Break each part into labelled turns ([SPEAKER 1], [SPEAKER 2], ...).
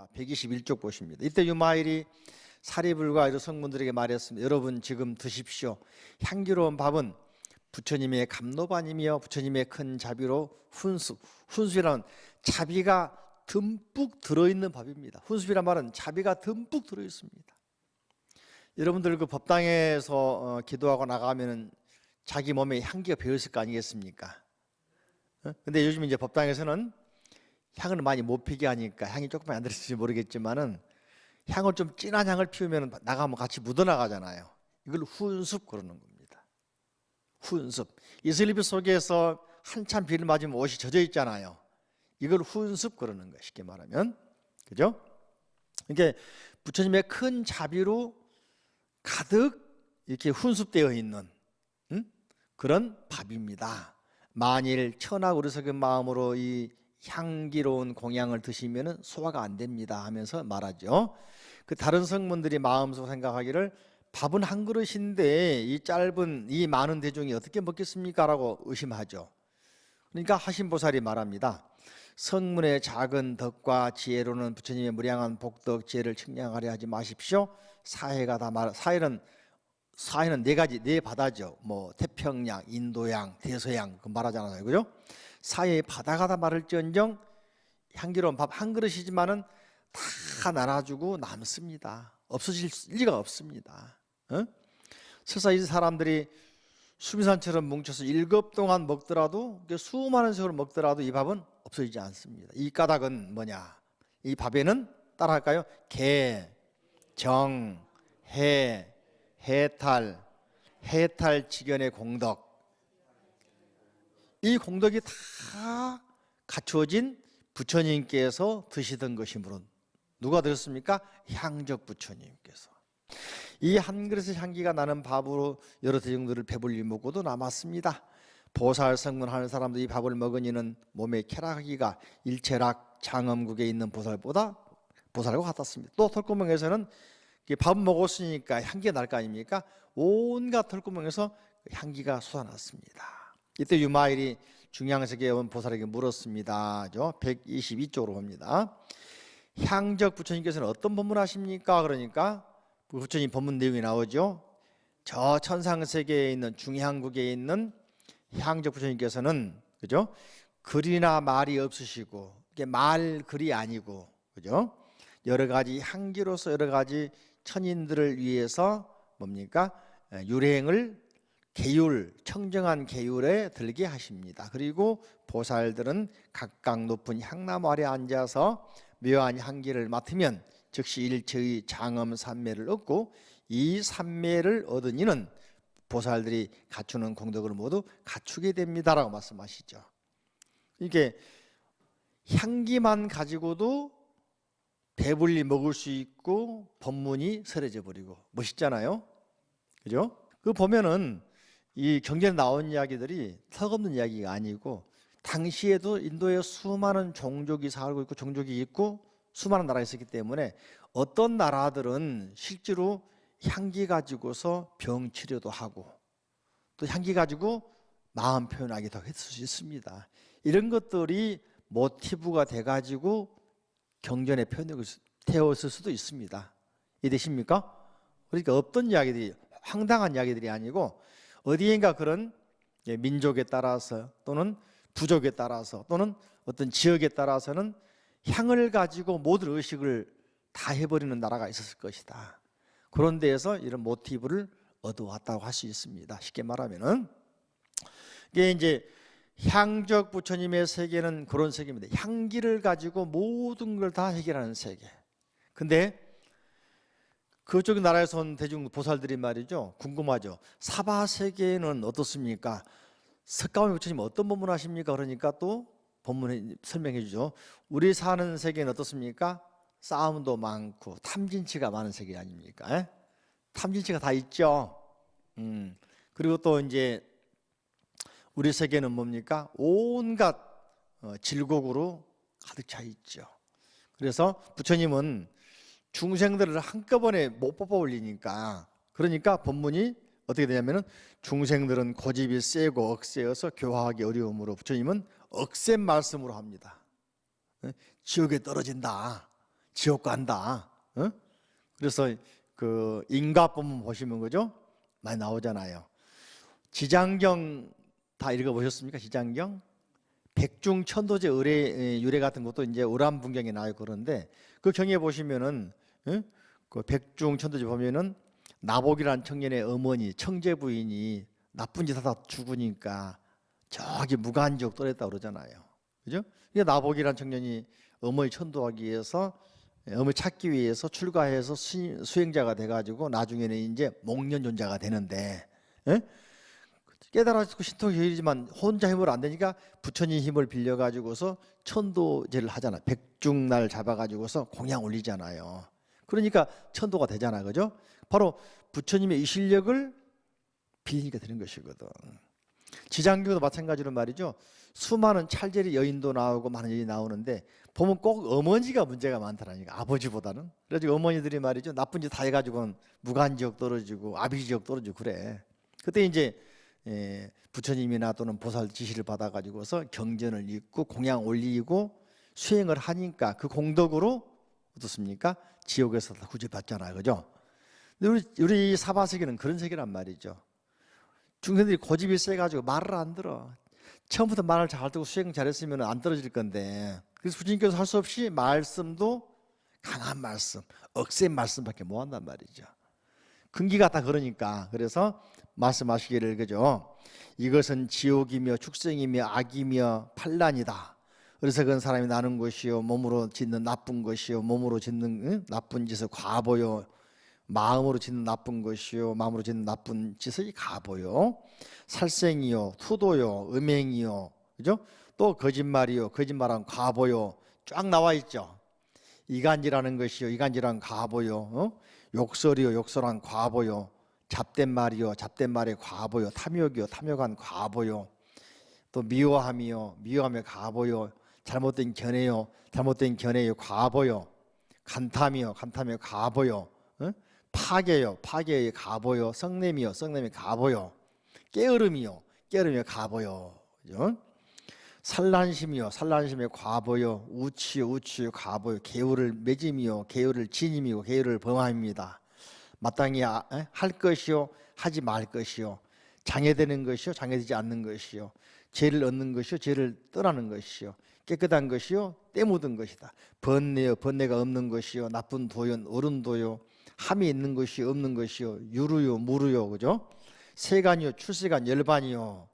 [SPEAKER 1] 자, 121쪽 보십니다. 이때 유마일이 사리불과 이런 성문들에게 말했습니다. 여러분 지금 드십시오. 향기로운 밥은 부처님의 감로반이며 부처님의 큰 자비로 훈수이란 자비가 듬뿍 들어있는 밥입니다. 훈수이란 말은 자비가 듬뿍 들어있습니다. 여러분들 그 법당에서 기도하고 나가면 자기 몸에 향기가 배어있을 거 아니겠습니까? 근데 요즘 이제 법당에서는 향을 많이 못 피게 하니까 향이 조금만 안 들었을지 모르겠지만은 향을 좀 진한 향을 피우면 나가면 같이 묻어나가잖아요. 이걸 훈습 그러는 겁니다. 훈습. 이슬립 속에서 한참 비를 맞으면 옷이 젖어 있잖아요. 이걸 훈습 그러는 거예요. 쉽게 말하면. 그죠? 이게 부처님의 큰 자비로 가득 이렇게 훈습되어 있는 그런 밥입니다. 만일 천하 우리석의 마음으로 이 향기로운 공양을 드시면 소화가 안 됩니다 하면서 말하죠. 그 다른 성문들이 마음속으로 생각하기를 밥은 한 그릇인데 이 짧은 이 많은 대중이 어떻게 먹겠습니까? 라고 의심하죠. 그러니까 하신보살이 말합니다. 성문의 작은 덕과 지혜로는 부처님의 무량한 복덕 지혜를 측량하려 하지 마십시오. 사해가 다 사해는 네 가지, 네 바다죠. 뭐 태평양, 인도양, 대서양 그 말하잖아요, 그죠? 사해의 바다가 다 말할지언정 향기로운 밥 한 그릇이지만은 다 나눠주고 남습니다. 없어질 리가 없습니다. 설사 이 사람들이 수미산처럼 뭉쳐서 7급 동안 먹더라도 수많은 세월 먹더라도 이 밥은 없어지지 않습니다. 이 까닭은 뭐냐? 이 밥에는 따라할까요? 개, 정, 해, 해탈 직연의 공덕, 이 공덕이 다 갖추어진 부처님께서 드시던 것이므로 누가 드셨습니까? 향적 부처님께서. 이 한 그릇의 향기가 나는 밥으로 여러 대중들을 배불리 먹고도 남았습니다. 보살 성문하는 사람들이 이 밥을 먹으니는 몸의 쾌락하기가 일체락 장엄국에 있는 보살과 같았습니다. 또 털구멍에서는 밥 먹었으니까 향기가 날 거 아닙니까? 온갖 털구멍에서 향기가 솟아났습니다. 이때 유마일이 중양세계에 온 보살에게 물었습니다. 122쪽으로 봅니다. 향적 부처님께서는 어떤 법문을 하십니까? 그러니까 부처님 법문 내용이 나오죠. 저 천상세계에 있는 중향국에 있는 향적 부처님께서는 그죠? 글이나 말이 없으시고 이게 말 글이 아니고 그죠? 여러 가지 향기로서 여러 가지 천인들을 위해서 뭡니까? 유행을 계율, 청정한 계율에 들게 하십니다. 그리고 보살들은 각각 높은 향나무 아래 앉아서 묘한 향기를 맡으면 즉시 일체의 장엄 삼매를 얻고 이 삼매를 얻은 이는 보살들이 갖추는 공덕을 모두 갖추게 됩니다라고 말씀하시죠. 이게 향기만 가지고도 배불리 먹을 수 있고 법문이 설해져 버리고 멋있잖아요. 그죠? 그 보면은 이 경전에 나온 이야기들이 턱없는 이야기가 아니고 당시에도 인도에 수많은 종족이 살고 있고 종족이 있고 수많은 나라가 있었기 때문에 어떤 나라들은 실제로 향기 가지고서 병 치료도 하고 또 향기 가지고 마음 표현하기도 했을 수 있습니다. 이런 것들이 모티브가 돼가지고 경전에 태웠을 수도 있습니다. 이해되십니까? 그러니까 없던 이야기들이 황당한 이야기들이 아니고 어디엔가 그런 민족에 따라서 또는 부족에 따라서 또는 어떤 지역에 따라서는 향을 가지고 모든 의식을 다 해버리는 나라가 있었을 것이다. 그런 데에서 이런 모티브를 얻어왔다고 할 수 있습니다. 쉽게 말하면은 이게 이제 향적 부처님의 세계는 그런 세계입니다. 향기를 가지고 모든 걸 다 해결하는 세계. 근데 그쪽 나라에서 온 대중 보살들이 말이죠. 궁금하죠. 사바 세계는 어떻습니까? 석가모니 부처님 어떤 법문 하십니까? 그러니까 또 법문에 설명해 주죠. 우리 사는 세계는 어떻습니까? 싸움도 많고 탐진치가 많은 세계 아닙니까? 에? 탐진치가 다 있죠. 그리고 또 이제 우리 세계는 뭡니까? 온갖 질곡으로 가득 차 있죠. 그래서 부처님은 중생들을 한꺼번에 못 뽑아 올리니까 그러니까 법문이 어떻게 되냐면은 중생들은 고집이 세고 억세여서 교화하기 어려우므로 부처님은 억센 말씀으로 합니다. 지옥에 떨어진다. 지옥 간다. 그래서 그 인과법문 보시면 그죠? 많이 나오잖아요. 지장경 다 읽어보셨습니까? 지장경? 백중천도제 의례 유래 같은 것도 이제 오람분경에 나와요. 그런데 그 경에 보시면은 그 백중천도제 보면은 나복이라는 청년의 어머니 청제 부인이 나쁜 짓 하다 죽으니까 저기 무간지옥 떨어졌다 그러잖아요. 그죠? 이게 나복이라는 청년이 어머니 천도하기 위해서 어머니 찾기 위해서 출가해서 수행자가 돼가지고 나중에는 이제 목련존자가 되는데 깨달아서 신통이지만 혼자 힘으로 안 되니까 부처님 힘을 빌려가지고서 천도제를 하잖아. 백중날 잡아가지고서 공양 올리잖아요. 그러니까 천도가 되잖아, 그죠? 바로 부처님의 이 실력을 빌리니까 되는 것이거든. 지장경도 마찬가지로 말이죠. 수많은 찰제리 여인도 나오고 많은 여인이 나오는데 보면 꼭 어머니가 문제가 많더라니까, 아버지보다는. 그래서 어머니들이 말이죠, 나쁜 짓 다 해가지고는 무간지옥 떨어지고 아비지옥 떨어지고 그래. 그때 이제 부처님이나 또는 보살 지시를 받아가지고서 경전을 읽고 공양 올리고 수행을 하니까 그 공덕으로 어떻습니까? 지옥에서 다 구제받잖아요, 그죠? 근데 우리 사바세계는 그런 세계란 말이죠. 중생들이 고집이 세가지고 말을 안 들어. 처음부터 말을 잘 듣고 수행 잘했으면 안 떨어질 건데, 그래서 부처님께서 할 수 없이 말씀도 강한 말씀, 억센 말씀밖에 못 한단 말이죠. 근기가 다 그러니까. 그래서 말씀하시기를, 그죠? 이것은 지옥이며 축생이며 악이며 판란이다. 그래서 그런 사람이 나는 것이요, 몸으로 짓는 나쁜 것이요, 몸으로 짓는 나쁜 짓을 과보요, 마음으로 짓는 나쁜 것이요, 마음으로 짓는 나쁜 짓을 가보요, 살생이요, 투도요, 음행이요, 그죠? 또 거짓말이요, 거짓말한 과보요, 쫙 나와 있죠. 이간질하는 것이요, 이간질한 과보요, 욕설이요, 욕설한 과보요, 잡된 말이요, 잡된 말의 과보요, 탐욕이요, 탐욕한 과보요, 또 미워함이요, 미워함의 과보요, 잘못된 견해요, 잘못된 견해의 과보요, 간탐이요, 간탐의 과보요, 파괴요, 파괴의 가보요, 성냄이요, 성냄의 가보요, 깨어름이요, 깨어름의 가보요, 그죠? 산란심이요, 산란심의 과보요, 우치요, 우치의 과보요, 계율을 매짐이요, 계율을 진임이고 계율을 범함입니다. 마땅히 할 것이요, 하지 말 것이요, 장애되는 것이요, 장애되지 않는 것이요, 죄를 얻는 것이요, 죄를 떠나는 것이요, 깨끗한 것이요, 때 묻은 것이다. 번뇌요, 번뇌가 없는 것이요, 나쁜 도요, 옳은 도요, 함이 있는 것이 없는 것이요, 유루요, 무루요, 그죠? 세간이요, 출세간, 열반이요.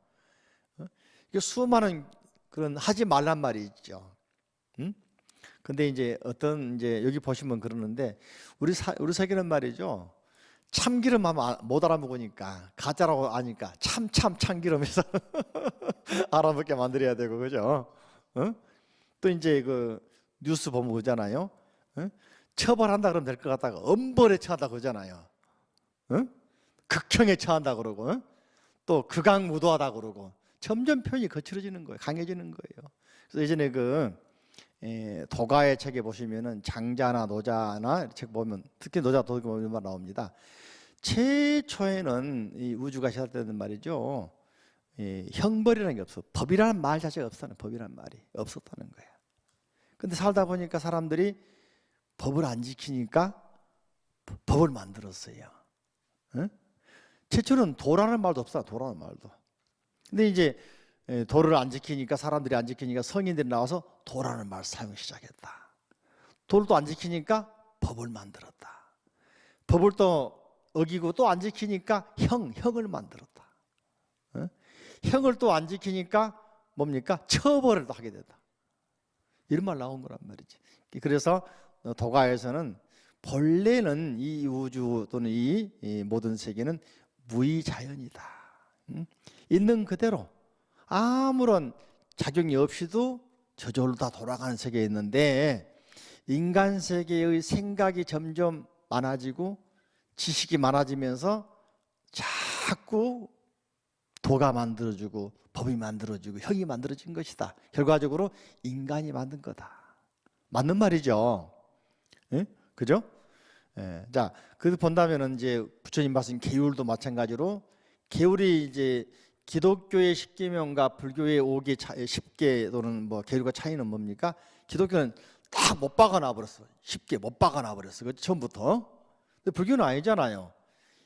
[SPEAKER 1] 이게 수많은 그런 하지 말란 말이 있죠. 근데 이제 이제 여기 보시면 그러는데 우리 세계는 말이죠. 참기름 하면 못 알아먹으니까 가짜라고 아니까 참기름에서 알아먹게 만들어야 되고, 그죠? 또 이제 그 뉴스 보면 그러잖아요. 처벌한다 그러면 될 것 같다가 엄벌에 처한다 그러잖아요. 극형에 처한다 그러고, 또 극악무도하다 그러고, 점점 표현이 거칠어지는 거예요. 강해지는 거예요. 그래서 예전에 도가의 책에 보시면은 장자나 노자나 책 보면, 특히 노자 도가 보면 나옵니다. 최초에는 이 우주가 시작되는 말이죠. 형벌이라는 게 없어. 법이라는 말 자체가 없었다는, 법이라는 말이 없었다는 거예요. 근데 살다 보니까 사람들이 법을 안 지키니까 법을 만들었어요. 최초는 도라는 말도 없어, 도라는 말도. 근데 이제 도를 안 지키니까, 사람들이 안 지키니까 성인들이 나와서 도라는 말을 사용하기 시작했다. 도를 또 안 지키니까 법을 만들었다. 법을 또 어기고 또 안 지키니까 형을 만들었다. 형을 또 안 지키니까 뭡니까? 처벌을 또 하게 된다. 이런 말 나온 거란 말이지. 그래서 도가에서는 본래는 이 우주 또는 이 모든 세계는 무의자연이다. 있는 그대로 아무런 작용이 없이도 저절로 다 돌아가는 세계에 있는데, 인간 세계의 생각이 점점 많아지고 지식이 많아지면서 자꾸 도가 만들어지고 법이 만들어지고 형이 만들어진 것이다. 결과적으로 인간이 만든 거다. 맞는 말이죠. 예? 그죠? 예. 자, 그래서 본다면은 이제 부처님 말씀 계율도 마찬가지로, 계율이 이제 기독교의 10계명과 불교의 5개 10개 또는 뭐 계율과 차이는 뭡니까? 기독교는 딱 못 박아놔 버렸어. 쉽게 못 박아놔 버렸어. 그 처음부터. 근데 불교는 아니잖아요.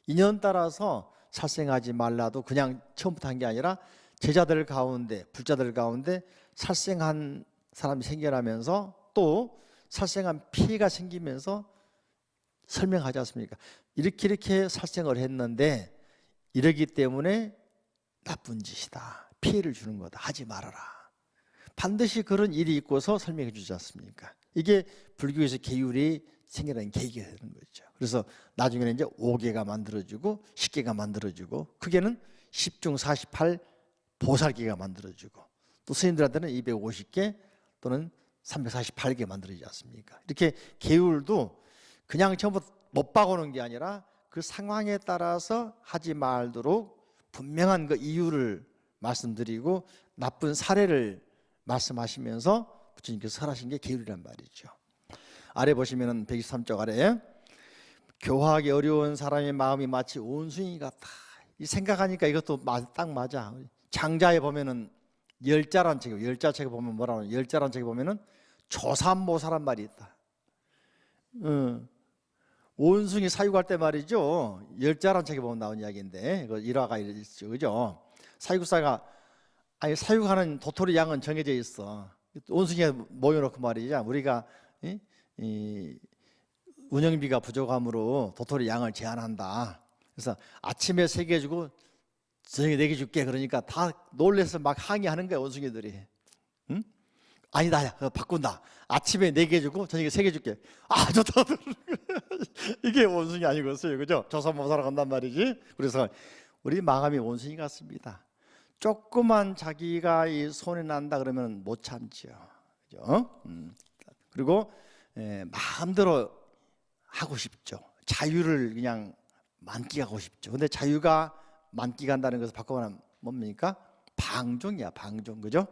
[SPEAKER 1] 인연 따라서 살생하지 말라도 그냥 처음부터 한 게 아니라 제자들 가운데, 불자들 가운데 살생한 사람이 생겨나면서 또 살생한 피해가 생기면서 설명하지 않습니까? 이렇게 살생을 했는데 이러기 때문에 나쁜 짓이다. 피해를 주는 거다. 하지 말아라. 반드시 그런 일이 있고서 설명해 주지 않습니까? 이게 불교에서 계율이 생겨나는 계기가 되는 거죠. 그래서 나중에는 이제 5개가 만들어지고 10개가 만들어지고 크게는 10중 48 보살계가 만들어지고 또 스님들한테는 250개 또는 348개 만들어지지 않습니까? 이렇게 계율도 그냥 처음부터 못 박아놓은 게 아니라 그 상황에 따라서 하지 말도록 분명한 그 이유를 말씀드리고 나쁜 사례를 말씀하시면서 부처님께서 설하신 게 계율이란 말이죠. 아래 보시면은 123쪽 아래 교화하기 어려운 사람의 마음이 마치 온순이 같다. 이 생각하니까 이것도 딱 맞아. 장자에 보면은 열자란 책에 열자 책에 보면 뭐라고 열자란 책에 보면은 조삼모사란 말이 있다. 온숭이 사육할 때 말이죠. 열자란 책에 보면 나온 이야기인데 그 일화가 있죠, 그죠? 사육사가 아니 사육하는 도토리 양은 정해져 있어. 온숭이가 모여놓고 말이죠. 우리가 이 운영비가 부족함으로 도토리 양을 제한한다. 그래서 아침에 3개 주고 저녁에 4개 줄게. 그러니까 다 놀래서 막 항의하는 거야 원숭이들이. 응? 아니다, 야, 바꾼다. 아침에 4개 주고 저녁에 3개 줄게. 아, 좋다. 이게 원숭이 아니겠어요, 그죠? 조선모사로 간단 말이지. 그래서 우리 마음이 원숭이 같습니다. 조그만 자기가 이 손에 난다 그러면 못 참지요, 그죠? 그리고 마음대로 하고 싶죠. 자유를 그냥 만끽하고 싶죠. 근데 자유가 만끽한다는 것을 바꿔보면 뭡니까? 방종이야, 방종, 그죠?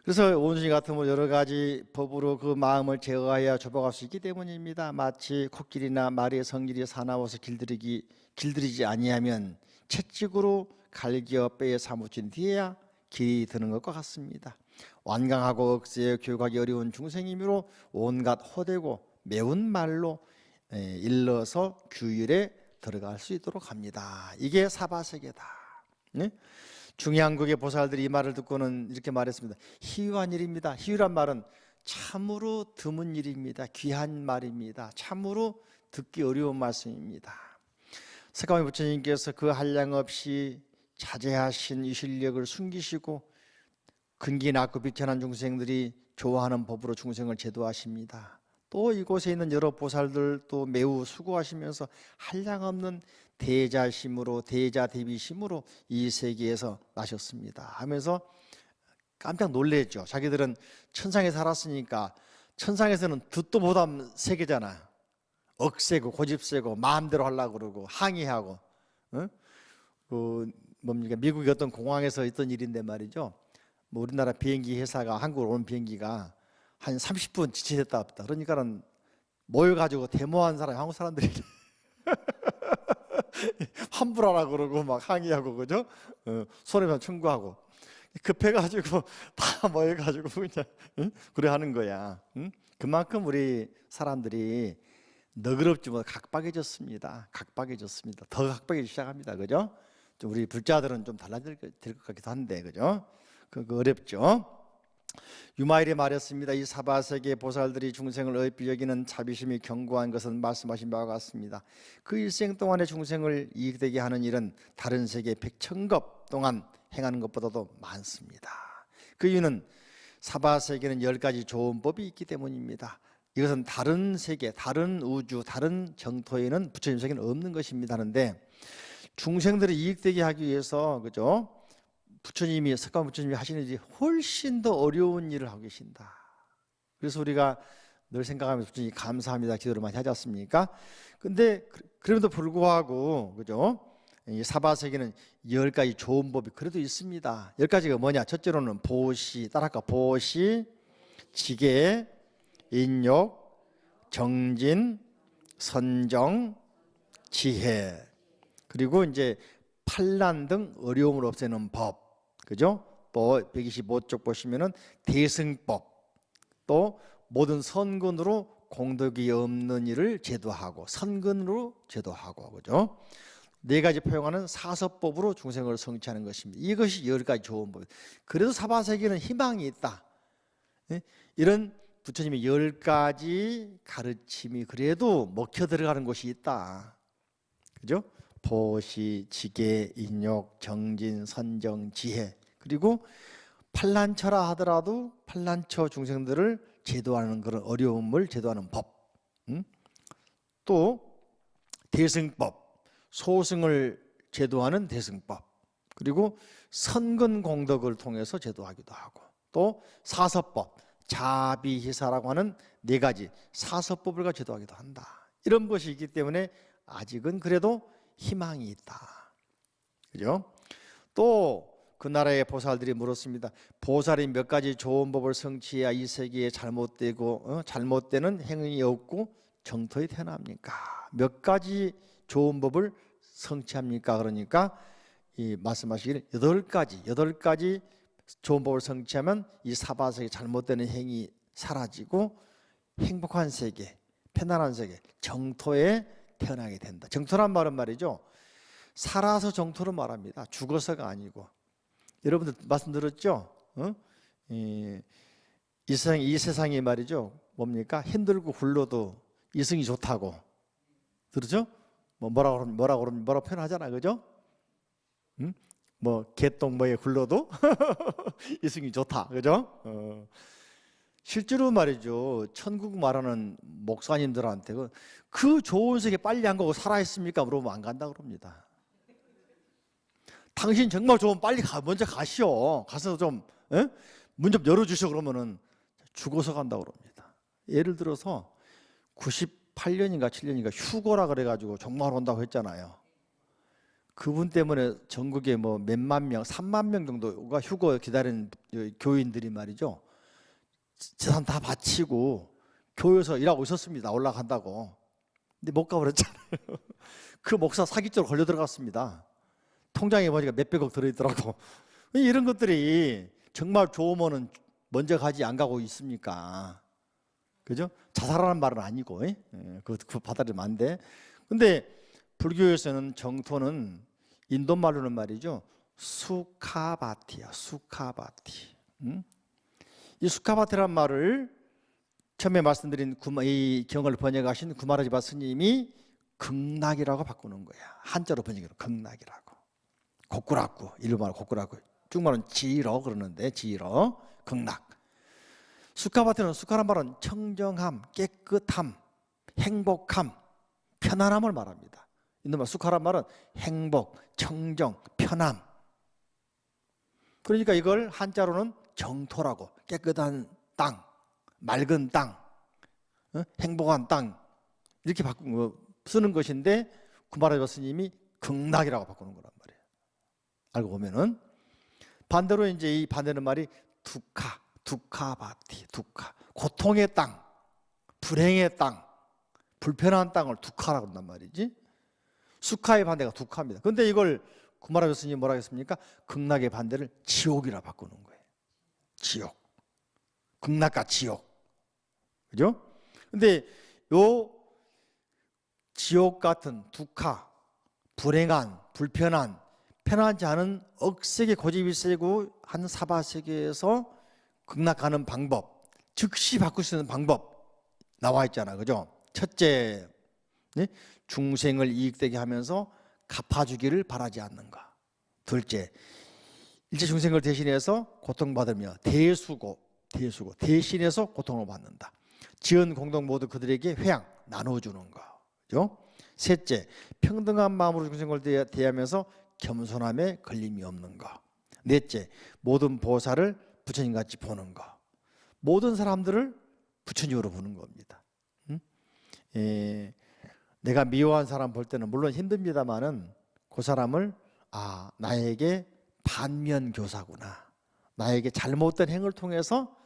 [SPEAKER 1] 그래서 원숭이 같은 뭐 여러 가지 법으로 그 마음을 제어하여 좁아갈 수 있기 때문입니다. 마치 코끼리나 말의 성질이 사나워서 길들이지 아니하면 채찍으로 갈겨 뼈에 사무친 뒤에야 길이 드는 것과 같습니다. 완강하고 억세에 교육하기 어려운 중생이므로 온갖 허되고 매운 말로 일러서 규율에 들어갈 수 있도록 합니다. 이게 사바세계다. 네? 중양국의 보살들이 이 말을 듣고는 이렇게 말했습니다. 희유한 일입니다. 희유란 말은 참으로 드문 일입니다. 귀한 말입니다. 참으로 듣기 어려운 말씀입니다. 석가모니 부처님께서 그 한량 없이 자제하신 이 실력을 숨기시고 근기 낮고 비천한 중생들이 좋아하는 법으로 중생을 제도하십니다. 또 이곳에 있는 여러 보살들도 매우 수고하시면서 한량없는 대자심으로 대자대비심으로 이 세계에서 나셨습니다 하면서 깜짝 놀랬죠. 자기들은 천상에 살았으니까 천상에서는 듣도 보담 세계잖아. 억세고 고집세고 마음대로 하려고 그러고 항의하고 뭡니까? 미국의 어떤 공항에서 있던 일인데 말이죠. 뭐 우리나라 비행기 회사가 한국으로 오는 비행기가 한 30분 지체됐다 없다. 그러니까는 모여가지고 데모한 사람이 한국 사람들이 환불하라고 그러고 막 항의하고 그죠? 손해배상 청구하고 급해가지고 다 모여가지고 그냥 그래 하는 거야. 그만큼 우리 사람들이 너그럽지 뭐 각박해졌습니다. 각박해졌습니다. 더 각박해지기 시작합니다. 그죠? 좀 우리 불자들은 좀 달라질 것 같기도 한데 그죠? 그거 어렵죠. 유마일이 말했습니다. 이 사바세계 보살들이 중생을 어이삐 여기는 자비심이 견고한 것은 말씀하신 바와 같습니다. 그 일생 동안의 중생을 이익되게 하는 일은 다른 세계 100,000겁 동안 행하는 것보다도 많습니다. 그 이유는 사바세계는 10가지 좋은 법이 있기 때문입니다. 이것은 다른 세계, 다른 우주, 다른 정토에는 부처님 세계는 없는 것입니다 하는데 중생들이 이익되게 하기 위해서 그죠? 부처님이 석가모니 부처님이 하시는 일이 훨씬 더 어려운 일을 하고 계신다. 그래서 우리가 늘 생각하면서 부처님 감사합니다 기도를 많이 하지 않습니까? 근데 그럼에도 불구하고 그죠? 이 사바세계는 10가지 좋은 법이 그래도 있습니다. 10가지가 뭐냐? 첫째로는 보시, 따라할까? 보시, 지계, 인욕, 정진, 선정, 지혜, 그리고 이제 판란 등 어려움을 없애는 법, 그죠? 125쪽 보시면은 대승법, 또 모든 선근으로 공덕이 없는 일을 제도하고, 선근으로 제도하고, 그죠? 네 가지 포용하는 사서법으로 중생을 성취하는 것입니다. 이것이 10가지 좋은 법. 그래도 사바세계는 희망이 있다. 이런 부처님의 10가지 가르침이 그래도 먹혀 들어가는 곳이 있다. 그죠? 보시, 지계, 인욕, 정진, 선정, 지혜. 그리고 판란처라 하더라도 판란처 중생들을 제도하는 그런 어려움을 제도하는 법. 또 대승법, 소승을 제도하는 대승법. 그리고 선근 공덕을 통해서 제도하기도 하고, 또 사서법, 자비희사라고 하는 4가지 사서법을 제도하기도 한다. 이런 것이 있기 때문에 아직은 그래도 희망이 있다. 그죠? 또 그 나라의 보살들이 물었습니다. 보살이 몇 가지 좋은 법을 성취해야 이 세계에 잘못되는 행위 없고 정토에 태어납니까? 몇 가지 좋은 법을 성취합니까? 그러니까 이 말씀하시기를 8가지 좋은 법을 성취하면 이 사바세계 잘못되는 행위 사라지고 행복한 세계, 편안한 세계, 정토에 태어나게 된다. 정토란 말은 말이죠, 살아서 정토를 말합니다. 죽어서가 아니고. 여러분들 말씀 들었죠? 이 세상이 말이죠, 뭡니까? 힘들고 굴러도 이승이 좋다고. 들었죠? 뭐라고 표현하잖아, 그죠? 뭐 개똥 뭐에 굴러도 이승이 좋다, 그죠? 실제로 말이죠, 천국 말하는 목사님들한테 그 좋은 세계 빨리 안 가고 살아있습니까? 물어보면 안 간다 그럽니다. 당신 정말 좋으면 빨리 먼저 가시오. 가서 문 좀 열어주시오. 그러면은 죽어서 간다 그럽니다. 예를 들어서 98년인가 7년인가 휴거라 그래가지고 종말 온다고 했잖아요. 그분 때문에 전국에 뭐 몇만 명, 3만 명 정도가 휴거 기다리는 교인들이 말이죠, 재산 다 바치고 교회에서 일하고 있었습니다. 올라간다고. 근데 못 가버렸잖아요. 그 목사 사기죄로 걸려 들어갔습니다. 통장에 보니까 몇백억 들어있더라고. 이런 것들이 정말 좋으면은 먼저 가지 안 가고 있습니까? 그죠? 자살하는 말은 아니고, 그거 받아들이면 안 돼. 근데 불교에서는 정토는 인도 말로는 말이죠, 수카바티야, 수카바티. 이 수카바티란 말을 처음에 말씀드린 이 경을 번역하신 구마라지바 스님이 극락이라고 바꾸는 거야. 한자로 번역해서 극락이라고. 고꾸라꾸, 일로 말하면 고꾸라꾸, 중국말은 지러 그러는데, 지러, 극락. 수카바티는, 수카란 말은 청정함, 깨끗함, 행복함, 편안함을 말합니다. 인도말 수카란 말은 행복, 청정, 편함. 그러니까 이걸 한자로는 정토라고, 깨끗한 땅, 맑은 땅, 행복한 땅, 이렇게 쓰는 것인데 구마라지바 스님이 극락이라고 바꾸는 거란 말이에요. 알고 보면은. 반대로 이제 이 반대는 말이 두카바티, 두카, 고통의 땅, 불행의 땅, 불편한 땅을 두카라고 한단 말이지. 수카의 반대가 두카입니다. 근데 이걸 구마라지바 스님이 뭐라 했습니까? 극락의 반대를 지옥이라 바꾸는 거예요. 지옥, 극락과 지옥, 그죠? 근데 요 지옥 같은 두카, 불행한, 불편한, 편하지 않은 억세게 고집이 세고 한 사바세계에서 극락하는 방법, 즉시 바꿀 수 있는 방법 나와 있잖아, 그죠? 첫째, 중생을 이익되게 하면서 갚아주기를 바라지 않는가. 둘째, 일체 중생을 대신해서 고통받으며 대수고, 대신해서 고통을 받는다. 지은 공덕 모두 그들에게 회양, 나눠주는 거, 그죠? 셋째, 평등한 마음으로 중생을 대하면서 겸손함에 걸림이 없는 거. 넷째, 모든 보살을 부처님같이 보는 거. 모든 사람들을 부처님으로 보는 겁니다. 내가 미워한 사람 볼 때는 물론 힘듭니다만은 그 사람을 나에게 반면교사구나, 나에게 잘못된 행을 통해서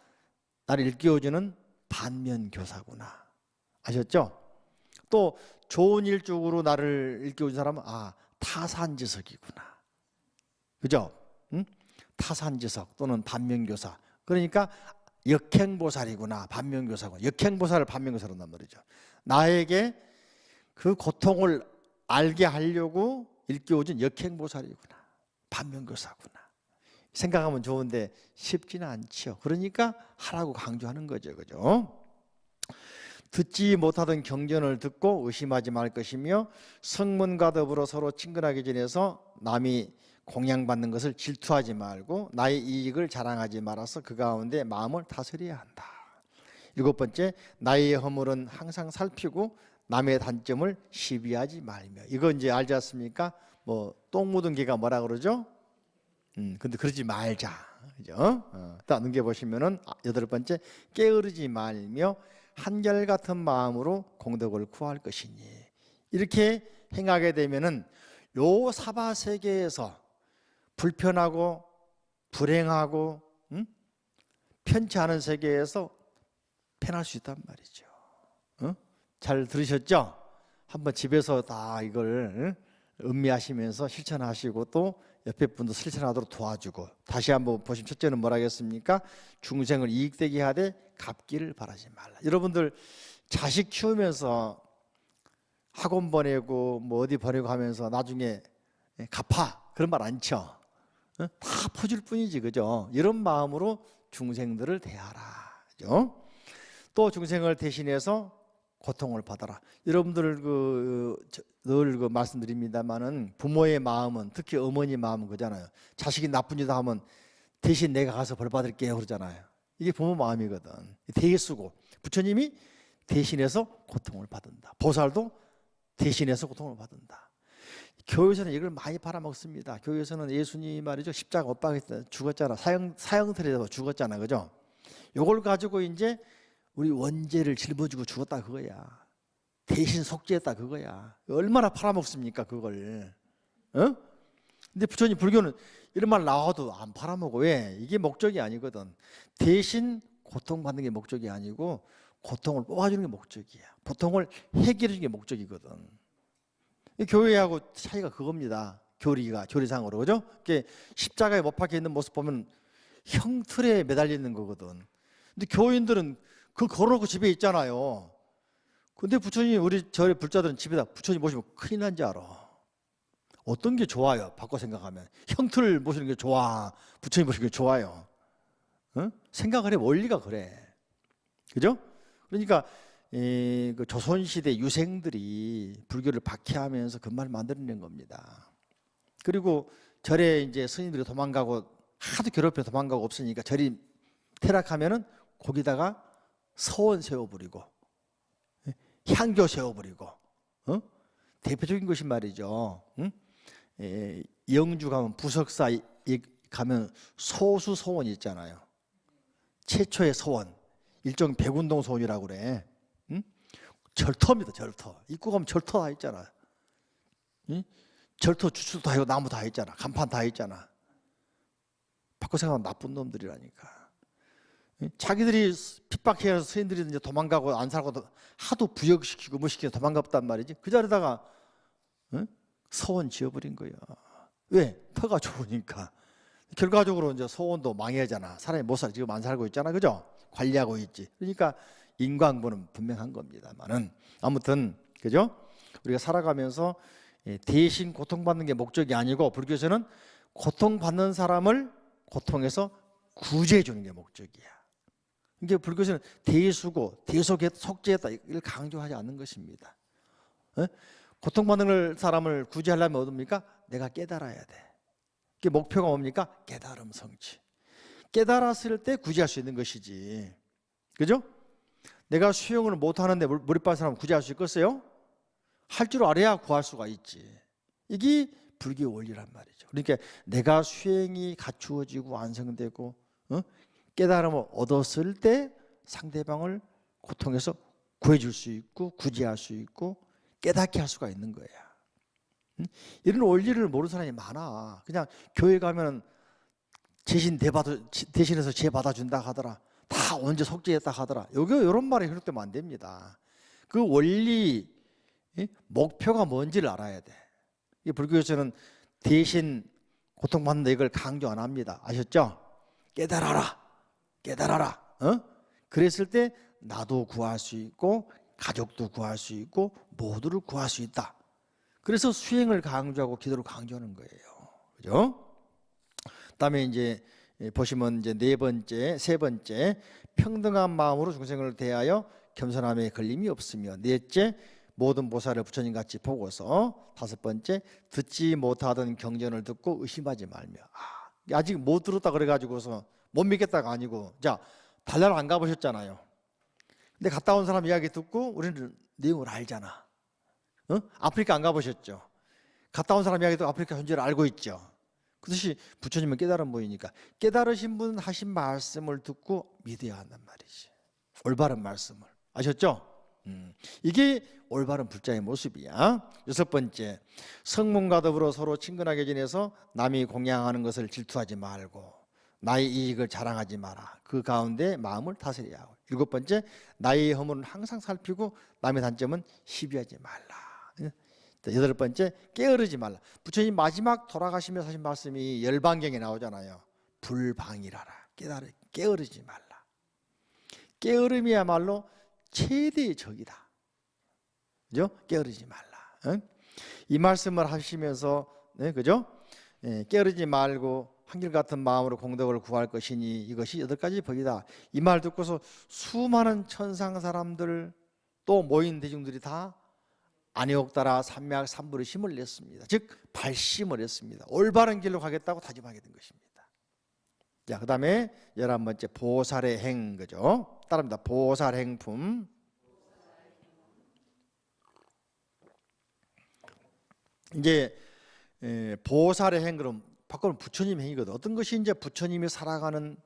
[SPEAKER 1] 나를 일깨워주는 반면교사구나. 아셨죠? 또 좋은 일 쪽으로 나를 일깨워준 사람은 타산지석이구나, 그죠? 타산지석 또는 반면교사. 그러니까 역행보살이구나, 반면교사구나. 역행보살을 반면교사로 한단 말이죠. 나에게 그 고통을 알게 하려고 일깨워준 역행보살이구나, 반면교사구나. 생각하면 좋은데 쉽지는 않죠. 그러니까 하라고 강조하는 거죠. 그죠? 듣지 못하던 경전을 듣고 의심하지 말 것이며 성문과 더불어 서로 친근하게 지내서 남이 공양받는 것을 질투하지 말고 나의 이익을 자랑하지 말아서 그 가운데 마음을 다스려야 한다. 7번째, 나의 허물은 항상 살피고 남의 단점을 시비하지 말며. 이거 이제 알지 않습니까? 뭐 똥 묻은 개가 뭐라 그러죠? 근데 그러지 말자. 그죠? 또 넘겨보시면은 8번째, 게으르지 말며 한결같은 마음으로 공덕을 구할 것이니. 이렇게 행하게 되면은 요 사바 세계에서 불편하고 불행하고 편치 않은 세계에서 편할 수 있단 말이죠. 잘 들으셨죠? 한번 집에서 다 이걸 음미하시면서 실천하시고 또 옆에 분도 실천하도록 도와주고. 다시 한번 보시면 첫째는 뭐라 하겠습니까? 중생을 이익되게 하되 갚기를 바라지 말라. 여러분들 자식 키우면서 학원 보내고 뭐 어디 보내고 하면서 나중에 갚아 그런 말 안 쳐. 다 퍼줄 뿐이지. 그죠? 이런 마음으로 중생들을 대하라. 그죠? 또 중생을 대신해서 고통을 받아라. 여러분들 늘 말씀드립니다만은 부모의 마음은, 특히 어머니 마음은 그잖아요. 자식이 나쁜 짓 하면 대신 내가 가서 벌 받을게요 그러잖아요. 이게 부모 마음이거든. 대수고 부처님이 대신해서 고통을 받는다. 보살도 대신해서 고통을 받는다. 교회에서는 이걸 많이 팔아먹습니다. 교회에서는 예수님 말이죠, 십자가 못 박았다 죽었잖아. 사형틀에서 죽었잖아. 그죠? 요걸 가지고 이제 우리 원죄를 짊어지고 죽었다 그거야. 대신 속죄했다 그거야. 얼마나 팔아먹습니까 그걸. 근데 부처님 불교는 이런 말 나와도 안 팔아먹어. 왜? 이게 목적이 아니거든. 대신 고통받는 게 목적이 아니고 고통을 뽑아주는 게 목적이야. 고통을 해결해 주는 게 목적이거든. 교회하고 차이가 그겁니다. 교리상으로. 그죠? 십자가에 못 박혀 있는 모습 보면 형틀에 매달려 있는 거거든. 근데 교인들은 그거 걸어놓고 집에 있잖아요. 근데 부처님, 우리 저희 불자들은 집에다 부처님 모시면 큰일 난 줄 알아. 어떤 게 좋아요? 바꿔 생각하면 형틀 모시는 게 좋아, 부처님 모시는 게 좋아요? 생각을 해. 원리가 그래. 그죠? 그러니까 그 조선시대 유생들이 불교를 박해하면서 그 말을 만들어낸 겁니다. 그리고 절에 이제 스님들이 도망가고 하도 괴롭혀 도망가고 없으니까 절이 퇴락하면은 거기다가 서원 세워버리고 향교 세워버리고. 대표적인 것이 말이죠. 영주 가면 부석사 가면 소수 소원이 있잖아요. 최초의 소원, 일종 백운동 소원이라고 그래. 절터입니다. 절터. 입구 가면 절터 다 있잖아. 절터 주추도 다 있고 나무 다 있잖아. 간판 다 있잖아. 바꿔 생각하면 나쁜 놈들이라니까. 자기들이 핍박해서 스님들이 이제 도망가고 안 살고 하도 부역시키고 뭐 시키고 도망갔단 말이지. 그 자리다가 서원 지어버린 거야. 왜? 터가 좋으니까. 결과적으로 이제 서원도 망해잖아. 사람이 못 살아. 지금 안 살고 있잖아. 그죠? 관리하고 있지. 그러니까 인과응보는 분명한 겁니다만은, 아무튼 그죠? 우리가 살아가면서 대신 고통받는 게 목적이 아니고, 불교에서는 고통받는 사람을 고통에서 구제해 주는 게 목적이야. 그러니까 불교에서는 대수고 속죄했다 이걸 강조하지 않는 것입니다. 고통받는 사람을 구제하려면 어떻습니까? 내가 깨달아야 돼. 그 목표가 뭡니까? 깨달음 성취. 깨달았을 때 구제할 수 있는 것이지. 그죠? 내가 수영을 못하는데 물에 빠진 사람을 구제할 수 있겠어요? 할 줄 알아야 구할 수가 있지. 이게 불교 원리란 말이죠. 그러니까 내가 수행이 갖추어지고 완성되고 깨달음을 얻었을 때 상대방을 고통에서 구해줄 수 있고 구제할 수 있고 깨닫게 할 수가 있는 거야. 이런 원리를 모르는 사람이 많아. 그냥 교회 가면 대신해서 제 받아준다 하더라. 다 언제 속죄했다 하더라. 이런 말이 흐르면 안 됩니다. 그 원리, 목표가 뭔지를 알아야 돼. 불교에서는 대신 고통받는다 이걸 강조 안 합니다. 아셨죠? 깨달아라. 깨달아라. 그랬을 때 나도 구할 수 있고 가족도 구할 수 있고 모두를 구할 수 있다. 그래서 수행을 강조하고 기도를 강조하는 거예요. 그죠? 그다음에 이제 보시면 이제 세 번째 평등한 마음으로 중생을 대하여 겸손함에 걸림이 없으며, 넷째 모든 보살을 부처님 같이 보고서, 다섯 번째 듣지 못하던 경전을 듣고 의심하지 말며. 아직 못 들었다 그래가지고서 못 믿겠다가 아니고, 자 달나라 안 가보셨잖아요. 근데 갔다 온 사람 이야기 듣고 우리는 내용을 알잖아. 아프리카 안 가보셨죠? 갔다 온 사람 이야기 듣고 아프리카 현지를 알고 있죠. 그것이 부처님은 깨달은 분이니까 깨달으신 분 하신 말씀을 듣고 믿어야 한단 말이지. 올바른 말씀을. 아셨죠? 이게 올바른 불자의 모습이야. 여섯 번째, 성문과 더불어 서로 친근하게 지내서 남이 공양하는 것을 질투하지 말고 나의 이익을 자랑하지 마라. 그 가운데 마음을 다스려야 하고. 일곱 번째, 나의 허물은 항상 살피고 남의 단점은 시비하지 말라. 여덟 번째, 게으르지 말라. 부처님 마지막 돌아가시면서 하신 말씀이 열반경에 나오잖아요. 불방이라라. 게으르지 말라. 게으름이야말로 최대의 적이다. 그죠? 게으르지 말라. 이 말씀을 하시면서, 그죠? 게으르지 말고 한결같은 마음으로 공덕을 구할 것이니 이것이 여덟 가지 법이다. 이 말 듣고서 수많은 천상 사람들 또 모인 대중들이 다 안욕 따라 삼약 삼불의 힘을 냈습니다. 즉 발심을 했습니다. 올바른 길로 가겠다고 다짐하게 된 것입니다. 자, 그 다음에 11번째 보살의 행, 그죠? 따릅니다. 보살 행품. 이제 보살의 행, 그럼 바꾸면 부처님 행이거든. 어떤 것이 이제 부처님이 살아가는,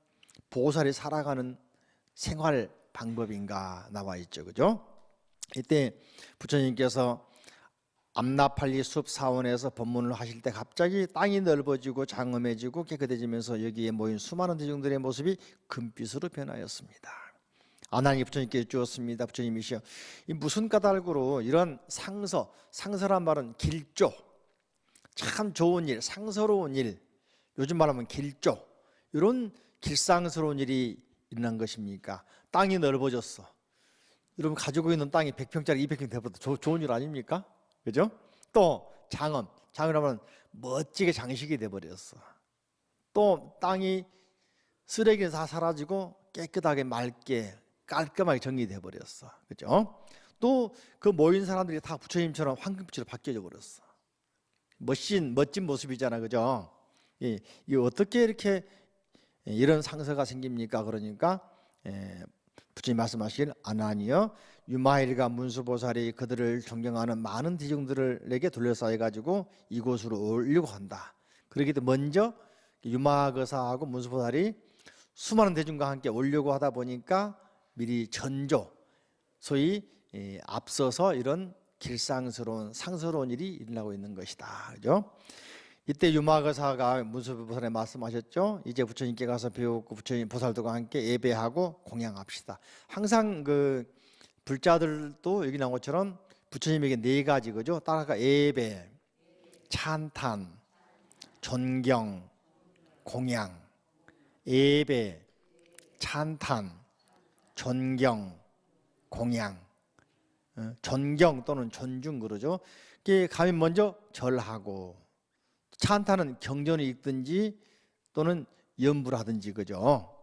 [SPEAKER 1] 보살이 살아가는 생활 방법인가 나와 있죠, 그죠? 이때 부처님께서 암나팔리 숲 사원에서 법문을 하실 때 갑자기 땅이 넓어지고 장엄해지고 깨끗해지면서 여기에 모인 수많은 대중들의 모습이 금빛으로 변하였습니다. 아나니 부처님께 주었습니다. 부처님이시여, 이 무슨 까닭으로 이런 상서란 말은 길조, 참 좋은 일, 상서로운 일, 요즘 말하면 길조, 이런 길상스러운 일이 일어난 것입니까? 땅이 넓어졌어. 여러분 가지고 있는 땅이 100평짜리 200평 되버려도 좋은 일 아닙니까? 그죠? 또 장엄이라면 멋지게 장식이 돼버렸어. 또 땅이 쓰레기는 다 사라지고 깨끗하게 맑게 깔끔하게 정리돼 버렸어. 그죠? 또 그 모인 사람들이 다 부처님처럼 황금빛으로 바뀌어져 버렸어. 멋진 모습이잖아, 그죠? 이 어떻게 이렇게 이런 상서가 생깁니까? 그러니까 부처님 말씀하시길, 아나니여, 유마일과 문수보살이 그들을 존경하는 많은 대중들에게 둘러싸여 가지고 이곳으로 오려고 한다. 그러기 때문에 먼저 유마거사하고 문수보살이 수많은 대중과 함께 오려고 하다 보니까 미리 전조, 소위 앞서서 이런 길상스러운 상스러운 일이 일어나고 있는 것이다. 그죠? 이때 유마거사가 문수보살에 말씀하셨죠. 이제 부처님께 가서 배우고 부처님 보살들과 함께 예배하고 공양합시다. 항상 그 불자들도 여기 나온 것처럼 부처님에게 네 가지, 그죠? 따라가 예배, 찬탄, 존경, 공양. 예배, 찬탄, 존경, 공양. 존경 또는 존중 그러죠. 이게 가면 먼저 절하고, 찬탄은 경전을 읽든지 또는 연부를 하든지, 그죠?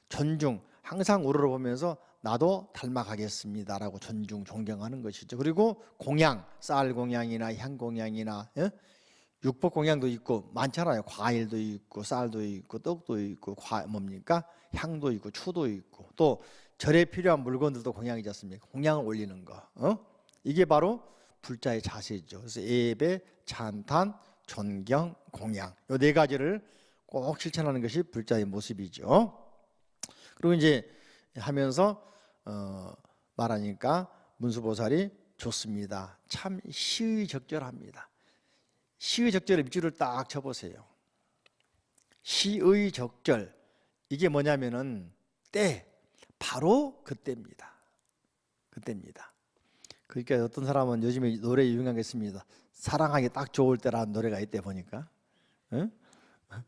[SPEAKER 1] 존중, 항상 우러러보면서 나도 닮아가겠습니다라고 존경하는 것이죠. 그리고 공양, 쌀 공양이나 향 공양이나 육법 공양도 있고 많잖아요. 과일도 있고 쌀도 있고 떡도 있고 향도 있고 추도 있고, 또 절에 필요한 물건들도 공양이지 않습니까? 공양을 올리는 거. 이게 바로 불자의 자세죠. 그래서 예배, 찬탄, 존경, 공양, 이 네 가지를 꼭 실천하는 것이 불자의 모습이죠. 그리고 이제 하면서 말하니까 문수보살이 좋습니다. 참 시의적절합니다. 시의적절의 밑줄을 딱 쳐보세요. 시의적절, 이게 뭐냐면은 바로 그때입니다. 그러니까 어떤 사람은 요즘에 노래 유명한 게 있습니다. 사랑하기 딱 좋을 때라는 노래가 있대 보니까.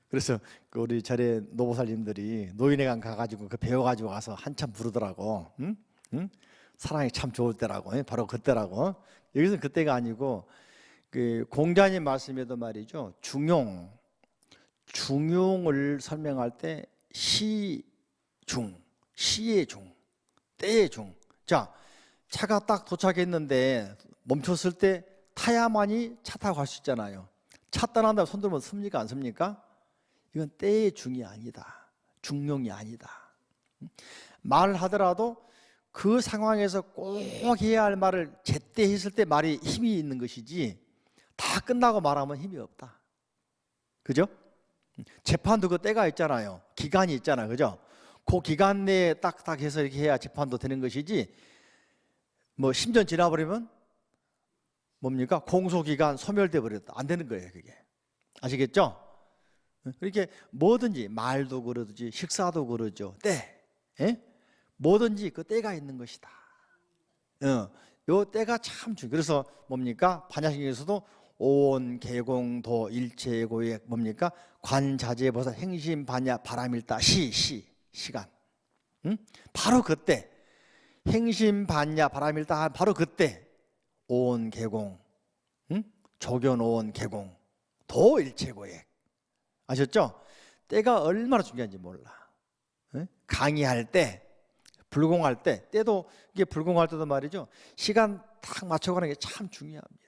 [SPEAKER 1] 그래서 그 우리 절에 노보살님들이 노인회관 가가지고 그 배워가지고 와서 한참 부르더라고. 응? 응? 사랑이 참 좋을 때라고. 바로 그때라고. 여기서는 그때가 아니고 그 공자님 말씀에도 말이죠. 중용을 설명할 때 시의 중, 때의 중. 자, 차가 딱 도착했는데 멈췄을 때 타야만이 차 타고 갈 수 있잖아요. 차 떠난다고 손 들면 씁니까? 안 씁니까? 이건 때의 중이 아니다. 중용이 아니다. 말을 하더라도 그 상황에서 꼭 해야 할 말을 제때 했을 때 말이 힘이 있는 것이지 다 끝나고 말하면 힘이 없다. 그죠? 재판도 그 때가 있잖아요. 기간이 있잖아요. 그죠? 그 기간 내에 딱딱 해서 이렇게 해야 재판도 되는 것이지 뭐 10년 지나버리면 뭡니까? 공소기간 소멸돼 버렸다. 안 되는 거예요. 그게. 아시겠죠? 그렇게 뭐든지 말도 그러듯이 식사도 그러죠. 때. 예? 뭐든지 그 때가 있는 것이다. 요 때가 참 중요해요. 그래서 뭡니까? 반야신경에서도 오온, 계공, 도, 일체고의 뭡니까? 관자재보사, 행심, 반야, 바람일다, 시간. 바로 그때 행심, 반야, 바람일다 바로 그때 오온, 계공, 조견, 오온, 계공, 도, 일체고의 아셨죠? 때가 얼마나 중요한지 몰라. 강의할 때, 불공할 때, 때도 이게 불공할 때도 말이죠. 시간 딱 맞춰가는 게 참 중요합니다.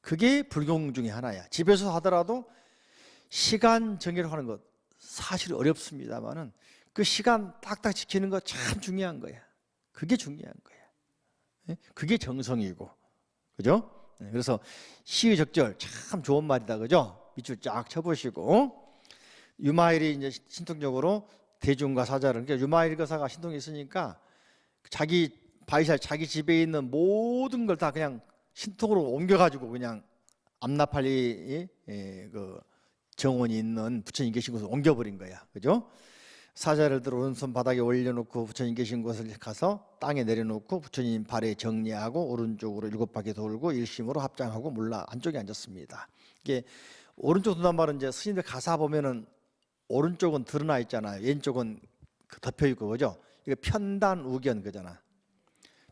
[SPEAKER 1] 그게 불공 중에 하나야. 집에서 하더라도 시간 정의를 하는 것 사실 어렵습니다만은 그 시간 딱딱 지키는 거 참 중요한 거야. 그게 중요한 거야. 그게 정성이고, 그죠? 그래서 시의 적절 참 좋은 말이다, 그죠? 밑줄 쫙 쳐보시고 유마일이 이제 신통적으로 대중과 사자를 그러니까 유마일 거사가 신통에 있으니까 자기 바이살 자기 집에 있는 모든 걸 다 그냥 신통으로 옮겨가지고 그냥 암나팔리 그 정원이 있는 부처님 계신 곳을 옮겨버린 거야, 그죠? 사자를 들어 오른손 바닥에 올려놓고 부처님 계신 곳을 가서 땅에 내려놓고 부처님 발에 정리하고 오른쪽으로 7바퀴 돌고 일심으로 합장하고 물라 안쪽에 앉았습니다. 이게 오른쪽 돈단 말은 이제 스님들 가사 보면은 오른쪽은 드러나 있잖아요. 왼쪽은 덮여 있고, 그죠? 이거 편단 우견 그잖아.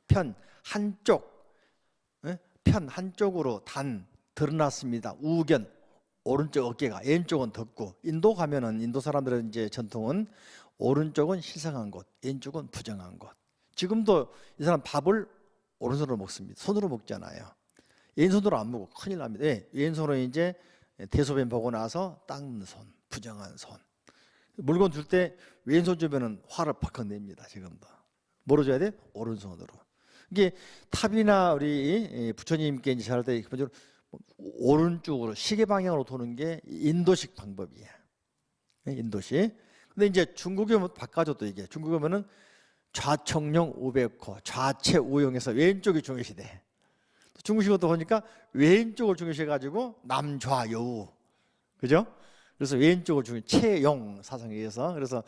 [SPEAKER 1] 편 한쪽으로 단 드러났습니다. 우견 오른쪽 어깨가, 왼쪽은 덮고. 인도 가면은 인도 사람들은 이제 전통은 오른쪽은 신성한 곳, 왼쪽은 부정한 곳. 지금도 이 사람 밥을 오른손으로 먹습니다. 손으로 먹잖아요. 왼손으로 안 먹고 큰일 납니다. 왼손으로 이제 대소변 보고 나서 닦는 손, 부정한 손. 물건 줄 때 왼손 주면은 화를 팍팍 냅니다. 지금도. 뭐로 줘야 돼? 오른손으로. 이게 탑이나 우리 부처님께 이제 잘할 때 기본적으로 오른쪽으로 시계 방향으로 도는 게 인도식 방법이야. 인도식. 근데 이제 중국에 오면 바꿔줘도 이게 중국에 오면은 좌청룡 우백호 좌체 우용해서 왼쪽이 중요시돼. 중국식으로 보니까 왼쪽을 중요시해가지고 남좌여우, 그죠? 그래서 왼쪽을 중요 채용 사상에 의해서 그래서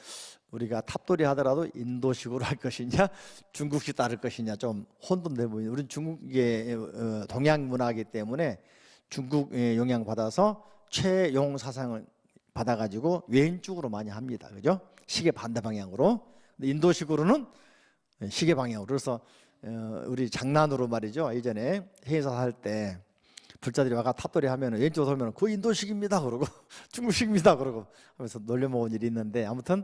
[SPEAKER 1] 우리가 탑돌이 하더라도 인도식으로 할 것이냐 중국식 따를 것이냐 좀 혼돈돼 보이는. 우리는 중국의 동양 문화이기 때문에 중국의 영향 받아서 채용 사상을 받아가지고 왼쪽으로 많이 합니다, 그죠? 시계 반대 방향으로. 근데 인도식으로는 시계 방향으로. 그래서 우리 장난으로 말이죠. 예전에 행사 할 때 불자들이 와가 탑돌이 하면 왼쪽으로 돌면 그 인도식입니다 그러고 중국식입니다 그러고 하면서 놀려먹은 일이 있는데 아무튼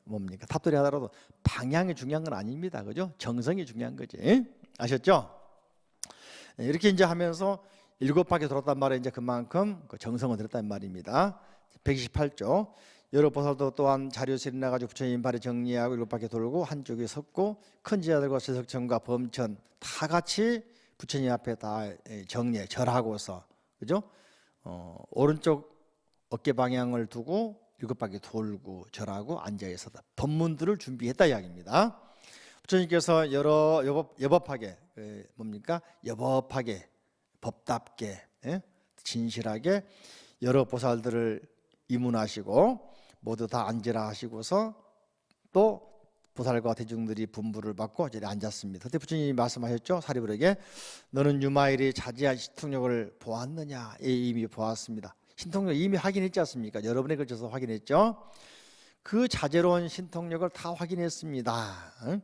[SPEAKER 1] 뭡니까? 탑돌이 하더라도 방향이 중요한 건 아닙니다, 그죠? 정성이 중요한 거지. 아셨죠? 이렇게 이제 하면서 7바퀴 돌았단 말에 이제 그만큼 그 정성을 들였단 말입니다. 128조. 여러 보살도 또한 자료실에 나가지고 부처님 발에 정리하고 7바퀴 돌고 한쪽에 섰고 큰 지자들과 세석천과 범천 다 같이 부처님 앞에 다 정리해 절하고서, 그죠? 오른쪽 어깨 방향을 두고 7바퀴 돌고 절하고 앉아 있었다. 법문들을 준비했다 이야기입니다. 부처님께서 여법하게 뭡니까? 여법하게 법답게 진실하게 여러 보살들을 이문하시고 모두 다 앉으라 하시고서 또 보살과 대중들이 분부를 받고 자리에 앉았습니다. 그때 부처님이 말씀하셨죠. 사리불에게 너는 유마일이 자지한 시통력을 보았느냐? 이미 보았습니다. 신통력 이미 확인했지 않습니까? 여러분에 걸쳐서 확인했죠. 그 자제로운 신통력을 다 확인했습니다. 응?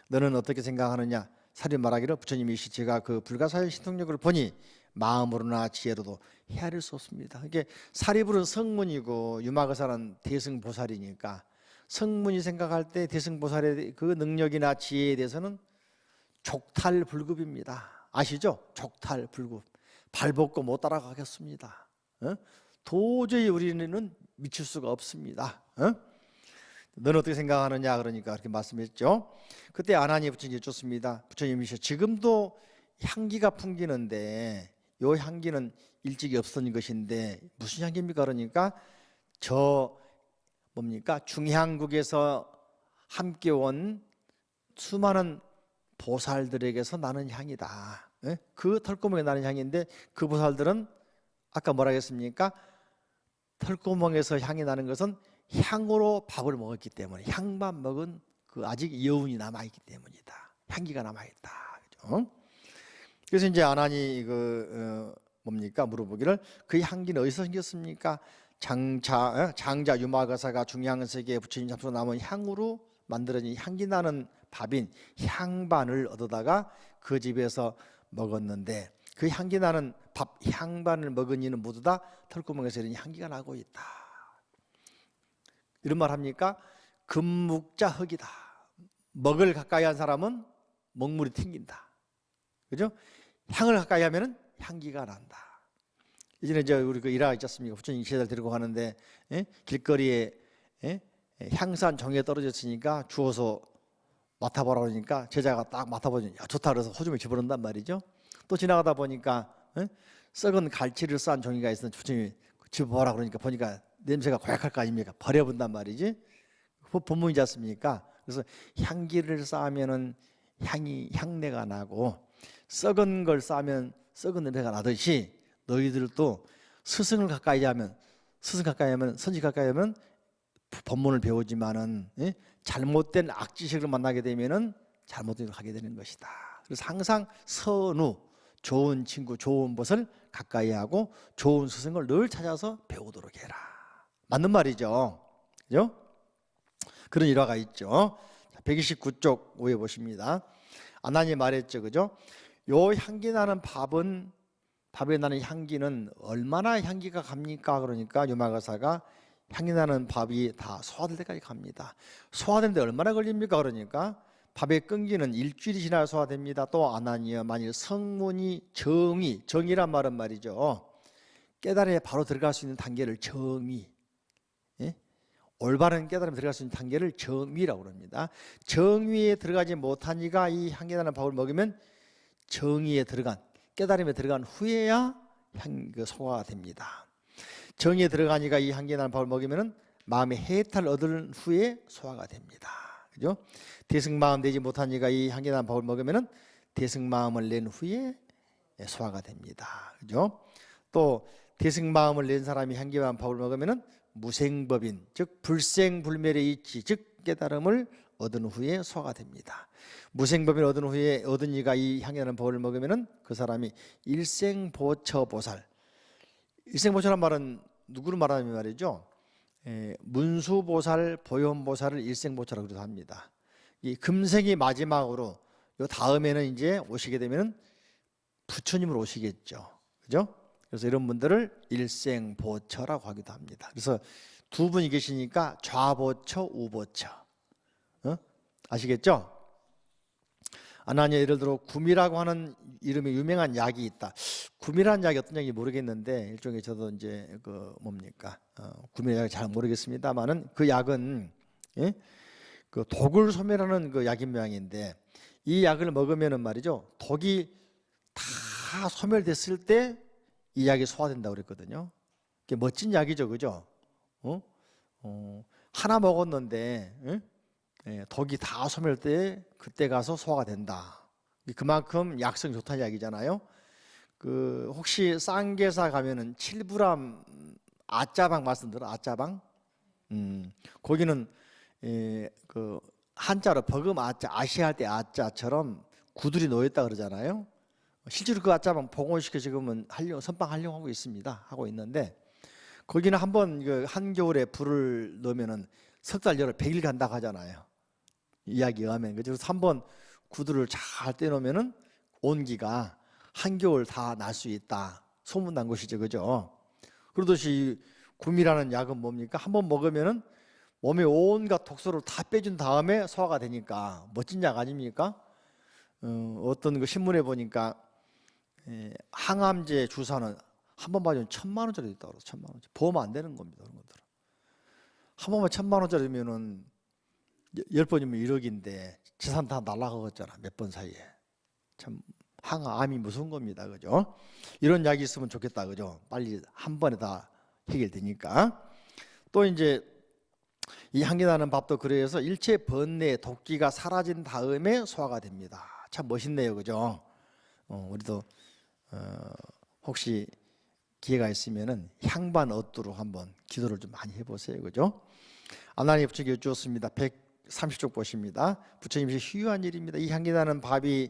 [SPEAKER 1] 너는 어떻게 생각하느냐? 사리 말하기를 부처님이 제가 그 불가사의 신통력을 보니 마음으로나 지혜로도 헤아릴 수 없습니다. 이게 사리불은 성문이고 유마거사는 대승보살이니까 성문이 생각할 때 대승보살의 그 능력이나 지혜에 대해서는 족탈불급입니다. 아시죠? 족탈불급. 발벗고 못 따라가겠습니다. 어? 도저히 우리는 미칠 수가 없습니다. 어? 너는 어떻게 생각하느냐 그러니까 그렇게 말씀했죠. 그때 아나니 부처님이 좋습니다. 부처님이 지금도 향기가 풍기는데 요 향기는 일찍이 없어진 것인데 무슨 향기입니까? 그러니까 저 뭡니까? 중향국에서 함께 온 수많은 보살들에게서 나는 향이다. 그 털구멍에 나는 향인데 그 보살들은 아까 뭐라 했습니까? 털구멍에서 향이 나는 것은 향으로 밥을 먹었기 때문에 향만 먹은 그 아직 여운이 남아있기 때문이다. 향기가 남아있다. 그죠? 그래서 이제 아나니 뭡니까? 물어보기를 그 향기는 어디서 생겼습니까? 장자 유마거사가 중향세계에 부처님 잡수고 남은 향으로 만들어진 향기 나는 밥인 향반을 얻어다가 그 집에서 먹었는데 그 향기 나는 밥 향반을 먹은 이는 모두 다 털구멍에서 이런 향기가 나고 있다. 이런 말 합니까? 금묵자 흙이다. 먹을 가까이 한 사람은 먹물이 튕긴다. 그죠? 향을 가까이 하면은 향기가 난다. 이전에 우리 그 일화 있지 않습니까? 부처님 제자들 데리고 가는데 길거리에 향산 종이에 떨어졌으니까 주워서 맡아보라 그러니까 제자가 딱 맡아보니 야, 좋다 그래서 호주머니에 집어넣는단 말이죠. 또 지나가다 보니까 썩은 갈치를 싼 종이가 있었는데 부처님이 집어보라 그러니까 보니까 냄새가 고약할 거 아닙니까? 버려본단 말이지. 본문이지 않습니까? 그래서 향기를 쌓으면은 향내가 나고 썩은 걸 쌓으면 썩은 냄새가 나듯이 너희들도 스승 가까이 하면 선지 가까이 하면 법문을 배우지만은 잘못된 악지식을 만나게 되면은 잘못된 걸 하게 되는 것이다. 그래서 항상 선우 좋은 친구, 좋은 것을 가까이 하고 좋은 스승을 늘 찾아서 배우도록 해라. 맞는 말이죠. 그죠? 그런 일화가 있죠. 129쪽 5에 보십니다. 아나니 말했죠. 그죠? 요 향기 나는 밥에 나는 향기는 얼마나 향기가 갑니까? 그러니까 유마거사가 향기 나는 밥이 다 소화될 때까지 갑니다. 소화되는데 얼마나 걸립니까? 그러니까 밥의 끈기는 일주일이 지나야 소화됩니다. 또 아나니여 만일 성문이 정의란 말은 말이죠. 깨달음에 바로 들어갈 수 있는 단계를 정의, 올바른 깨달음에 들어갈 수 있는 단계를 정의라고 합니다. 정의에 들어가지 못한 이가 이 향기 나는 밥을 먹으면 정의에 들어간 깨달음에 들어간 후에야 소화가 됩니다. 정의에 들어간 이가 이 향기 나는 밥을 먹으면 마음의 해탈을 얻은 후에 소화가 됩니다. 그죠? 대승마음 내지 못한 이가 이 향기 나는 밥을 먹으면 대승마음을 낸 후에 소화가 됩니다. 그죠? 또 대승마음을 낸 사람이 향기 나는 밥을 먹으면 무생법인 즉 불생불멸의 이치 즉 깨달음을 얻은 후에 소화가 됩니다. 무생법인 얻은 후에 얻은 이가 이 향기 나는 밥을 먹으면 그 사람이 일생보처보살. 일생보처란 말은 누구를 말하는 말이죠? 문수보살, 보현보살을 일생보처라고 합니다. 이 금생이 마지막으로 요 다음에는 이제 오시게 되면 부처님을 오시겠죠. 그죠? 그래서 이런 분들을 일생보처라고 하기도 합니다. 그래서 두 분이 계시니까 좌보처, 우보처. 아시겠죠? 아나니아 예를 들어 구미라고 하는 이름의 유명한 약이 있다. 구미라는 약이 어떤 약인지 모르겠는데 일종의 저도 이제 구미라는 약을 잘 모르겠습니다만은 그 약은 그 독을 소멸하는 그 약인 모양인데 이 약을 먹으면은 말이죠 독이 다 소멸됐을 때 이 약이 소화된다고 그랬거든요. 멋진 약이죠, 그죠? 하나 먹었는데 독이 다 소멸 때 그때 가서 소화가 된다. 그만큼 약성이 좋다는 이야기잖아요. 그 혹시 쌍계사 가면은 7부람 아짜방 말씀들어 아짜방? 거기는 그 한자로 버금 아짜 아시할 때 아짜처럼 구들이 놓였다 그러잖아요. 실제로 그 아짜방 복원시켜 지금은 선방 활용하고 있습니다. 하고 있는데 거기는 한번 그 한겨울에 불을 넣으면은 석 달 열흘 100일 간다고 하잖아요. 이야기에 의하면. 그래서 한번 구두를 잘 떼놓으면은 온기가 한겨울 다 날 수 있다. 소문난 것이죠. 그죠? 그러듯이 굼이라는 약은 뭡니까? 한번 먹으면은 몸에 온갖 독소를 다 빼준 다음에 소화가 되니까 멋진 약 아닙니까? 어떤 그 신문에 보니까 항암제 주사는 한 번 맞으면 1,000만 원짜리 있다고 그래서 1,000만 원. 보험 안 되는 겁니다. 그런 것들은. 한 번만 1,000만 원짜리면은 10번이면 1억인데 재산 다 날라가겠잖아. 몇 번 사이에. 참 항암이 무서운 겁니다. 그죠? 이런 약이 있으면 좋겠다. 그죠? 빨리 한 번에 다 해결되니까. 또 이제 이 향기 나는 밥도 그래서 일체 번뇌 독기가 사라진 다음에 소화가 됩니다. 참 멋있네요. 그죠? 우리도 혹시 기회가 있으면은 향반 얻도록 한번 기도를 좀 많이 해보세요. 그죠? 하나님 부처님께 여쭈었습니다. 130쪽 보십니다. 부처님이 희유한 일입니다. 이 향기 나는 밥이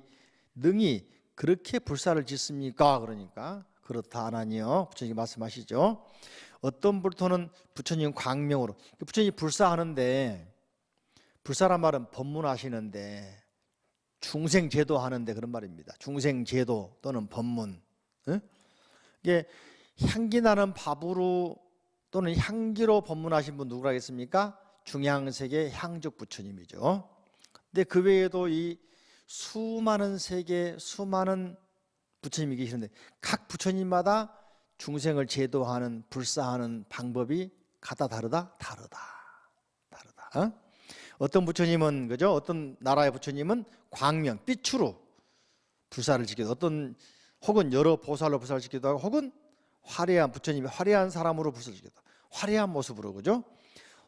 [SPEAKER 1] 능히 그렇게 불사를 짓습니까? 그러니까 그렇다 하나니요. 부처님이 말씀하시죠. 어떤 불토는 부처님 광명으로, 부처님이 불사하는데, 불사란 말은 법문하시는데 중생제도 하는데 그런 말입니다. 중생제도 또는 법문. 이게 향기 나는 밥으로 또는 향기로 법문하신 분 누구라겠습니까? 중향세계 향적 부처님이죠. 근데 그 외에도 이 수많은 세계 수많은 부처님이 계시는데 각 부처님마다 중생을 제도하는 불사하는 방법이 같다 다르다? 다르다. 어떤 부처님은 그죠? 어떤 나라의 부처님은 광명 빛으로 불사를 지키고 어떤 혹은 여러 보살로 불사를 지키기도 하고 혹은 화려한 부처님이 화려한 사람으로 불사를 지키기도 하고 화려한 모습으로 그죠?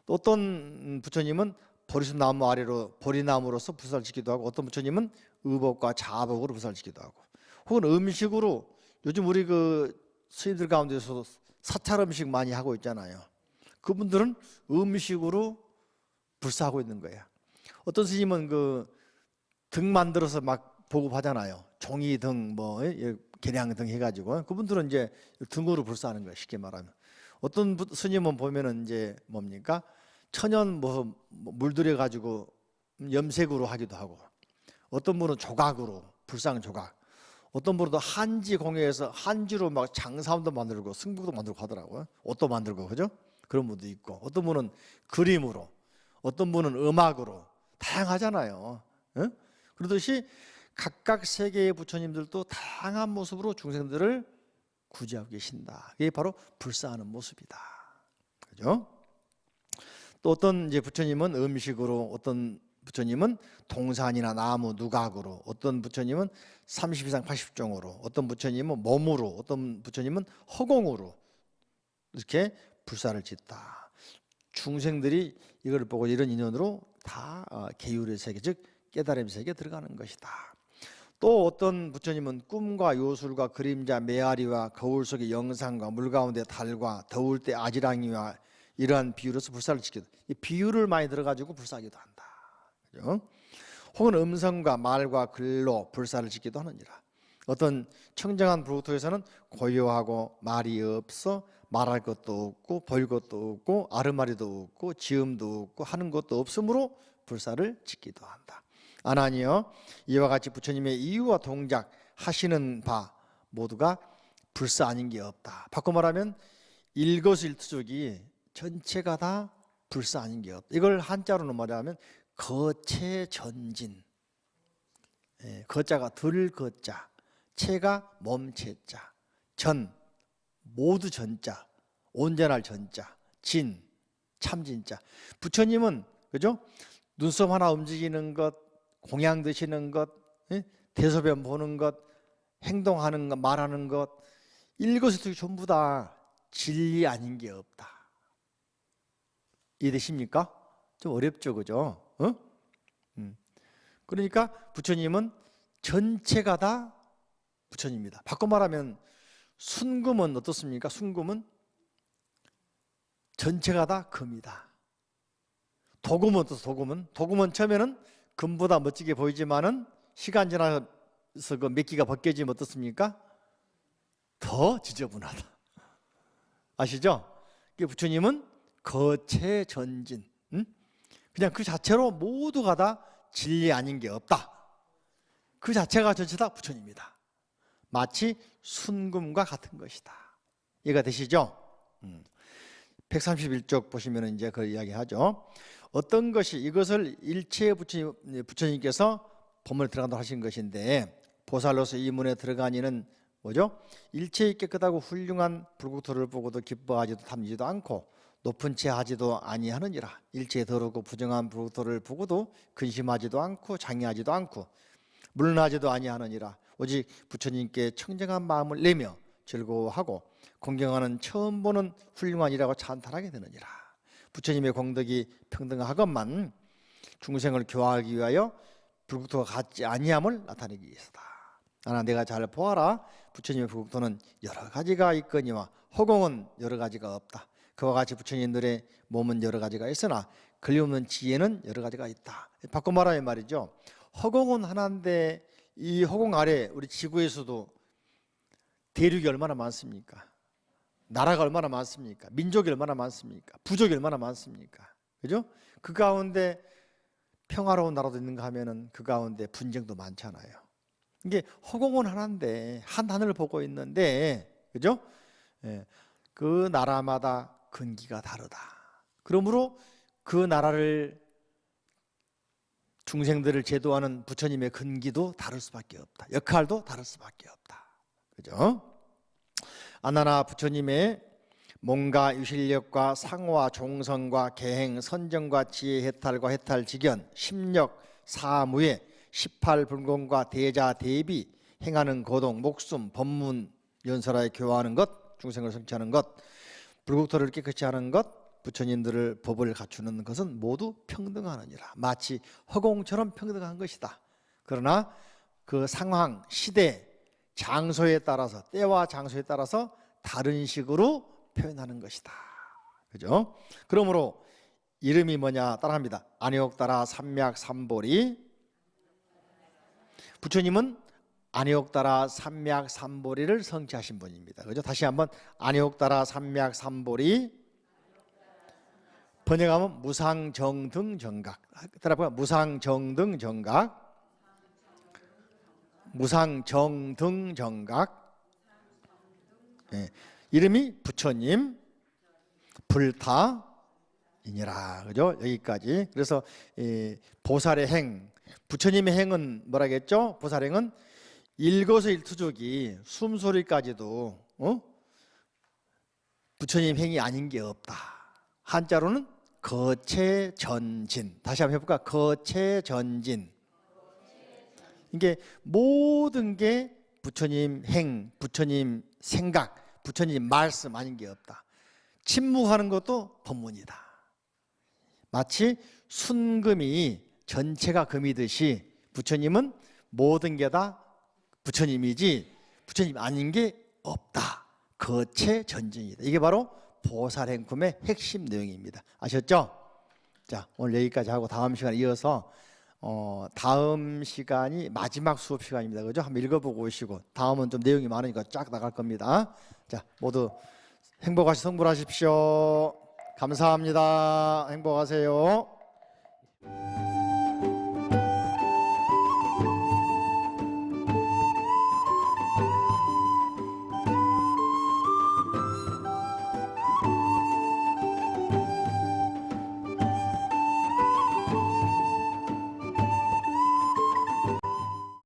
[SPEAKER 1] 또 어떤 부처님은 보리숲 나무 아래로 보리나무로서 불사를 지키기도 하고 어떤 부처님은 의복과 자복으로 불사를 지키기도 하고 혹은 음식으로 요즘 우리 그 스님들 가운데서 사찰 음식 많이 하고 있잖아요. 그분들은 음식으로 불사하고 있는 거예요. 어떤 스님은 그 등 만들어서 막 보급하잖아요. 종이 등 뭐 계량 등 해가지고 그분들은 이제 등으로 불사하는 거예요. 쉽게 말하면. 어떤 스님은 보면은 이제 뭡니까? 천연 뭐 물들여 가지고 염색으로 하기도 하고 어떤 분은 조각으로 불상 조각 어떤 분은 한지 공예에서 한지로 막 장사함도 만들고 승부도 만들고 하더라고요. 옷도 만들고 그죠? 그런 분도 있고 어떤 분은 그림으로 어떤 분은 음악으로 다양하잖아요. 응? 그러듯이 각각 세계의 부처님들도 다양한 모습으로 중생들을 구제하고 계신다. 이게 바로 불사하는 모습이다. 그죠? 또 어떤 이제 부처님은 음식으로, 어떤 부처님은 동산이나 나무, 누각으로, 어떤 부처님은 30 이상 80종으로, 어떤 부처님은 몸으로, 어떤 부처님은 허공으로 이렇게 불사를 짓다. 중생들이 이걸 보고 이런 인연으로 다 계율의 세계, 즉 깨달음의 세계에 들어가는 것이다. 또 어떤 부처님은 꿈과 요술과 그림자, 메아리와 거울 속의 영상과 물 가운데 달과 더울 때 아지랑이와 이러한 비유로서 불사를 지키다. 이 비유를 많이 들어가지고 불사하기도 한다. 그죠? 혹은 음성과 말과 글로 불사를 짓기도 하느니라. 어떤 청정한 불국토에서는 고요하고 말이 없어 말할 것도 없고 볼 것도 없고 아르마리도 없고 지음도 없고 하는 것도 없으므로 불사를 짓기도 한다. 아나니여 이와 같이 부처님의 이유와 동작 하시는 바 모두가 불사 아닌 게 없다. 바꿔 말하면 일거수일투족이 전체가 다 불사 아닌 게 없다. 이걸 한자로는 말하면 거체전진. 거자가 들 거자, 체가 몸체자, 전 모두 전자, 온전할 전자, 진 참진자. 부처님은 그죠? 눈썹 하나 움직이는 것, 공양 드시는 것, 대소변 보는 것, 행동하는 것, 말하는 것, 일거수일투족이 전부 다 진리 아닌 게 없다. 이해되십니까? 좀 어렵죠, 그죠? 그러니까 부처님은 전체가 다 부처님입니다. 바꿔 말하면 순금은 어떻습니까? 순금은 전체가 다 금이다. 도금은 어떻습니까? 도금은 처음에는 금보다 멋지게 보이지만은 시간 지나서 그 몇기가 벗겨지면 어떻습니까? 더 지저분하다. 아시죠? 이게 부처님은 거체 전진. 그냥 그 자체로 모두가 다 진리 아닌 게 없다. 그 자체가 전체다 부처님이다. 마치 순금과 같은 것이다. 이해가 되시죠? 131쪽 보시면 이제 그 이야기하죠. 어떤 것이 이것을 일체 부처님께서 본문에 들어간다고 하신 것인데, 보살로서 이 문에 들어가니는 뭐죠? 일체의 깨끗하고 훌륭한 불국토를 보고도 기뻐하지도 탐지도 않고 높은 채 하지도 아니하느니라. 일체의 더럽고 부정한 불국토를 보고도 근심하지도 않고 장애하지도 않고 물론하지도 아니하느니라. 오직 부처님께 청정한 마음을 내며 즐거워하고 공경하는 처음 보는 훌륭한 이라고 찬탄하게 되느니라. 부처님의 공덕이 평등하건만 중생을 교화하기 위하여 불국토가 같지 아니함을 나타내기 위해서다. 하나 내가 잘 보아라. 부처님의 불국토는 여러 가지가 있거니와 허공은 여러 가지가 없다. 그와 같이 부처님들의 몸은 여러 가지가 있으나 걸림없는 지혜는 여러 가지가 있다. 바꿔 말하면 말이죠, 허공은 하나인데 이 허공 아래 우리 지구에서도 대륙이 얼마나 많습니까? 나라가 얼마나 많습니까? 민족이 얼마나 많습니까? 부족이 얼마나 많습니까? 그죠? 그 가운데 평화로운 나라도 있는가 하면은 그 가운데 분쟁도 많잖아요. 이게 허공은 하나인데 한 하늘을 보고 있는데, 그죠? 예, 그 나라마다 근기가 다르다. 그러므로 그 나라를 중생들을 제도하는 부처님의 근기도 다를 수밖에 없다. 역할도 다를 수밖에 없다. 그죠? 아나나 부처님의 몸과 유실력과 상호와 종성과 계행, 선정과 지혜, 해탈과 해탈 직연, 심력, 사무예, 18불공과 대자, 대비, 행하는 거동, 목숨, 법문, 연설하에 교화하는 것, 중생을 성취하는 것, 불국토를 깨끗이 하는 것, 부처님들을 법을 갖추는 것은 모두 평등하느니라. 마치 허공처럼 평등한 것이다. 그러나 그 상황, 시대, 장소에 따라서, 때와 장소에 따라서 다른 식으로 표현하는 것이다. 그죠? 그러므로 이름이 뭐냐 따라합니다. 안욕따라 삼맥삼보리. 부처님은 안욕따라 삼맥삼보리를 성취하신 분입니다. 그죠? 다시 한번 안욕따라 삼맥삼보리. 번역하면 무상정등정각. 따라해봐요. 무상정등정각. 무상정등정각. 네. 이름이 부처님 불타이니라. 그죠? 여기까지. 그래서 보살의 행, 부처님의 행은 뭐라겠죠? 보살행은 일거수일투족이 숨소리까지도 부처님 행이 아닌 게 없다. 한자로는 거체전진. 다시 한번 해볼까? 거체전진. 이게 모든 게 부처님 행, 부처님 생각, 부처님 말씀 아닌 게 없다. 침묵하는 것도 법문이다. 마치 순금이 전체가 금이듯이 부처님은 모든 게 다 부처님이지 부처님 아닌 게 없다. 거체전진이다. 이게 바로 보살행품의 핵심 내용입니다. 아셨죠? 자, 오늘 여기까지 하고 다음 시간에 이어서 다음 시간이 마지막 수업 시간입니다. 그죠? 한번 읽어보고 오시고, 다음은 좀 내용이 많으니까 쫙 나갈 겁니다. 자, 모두 행복하시 성불하십시오. 감사합니다. 행복하세요.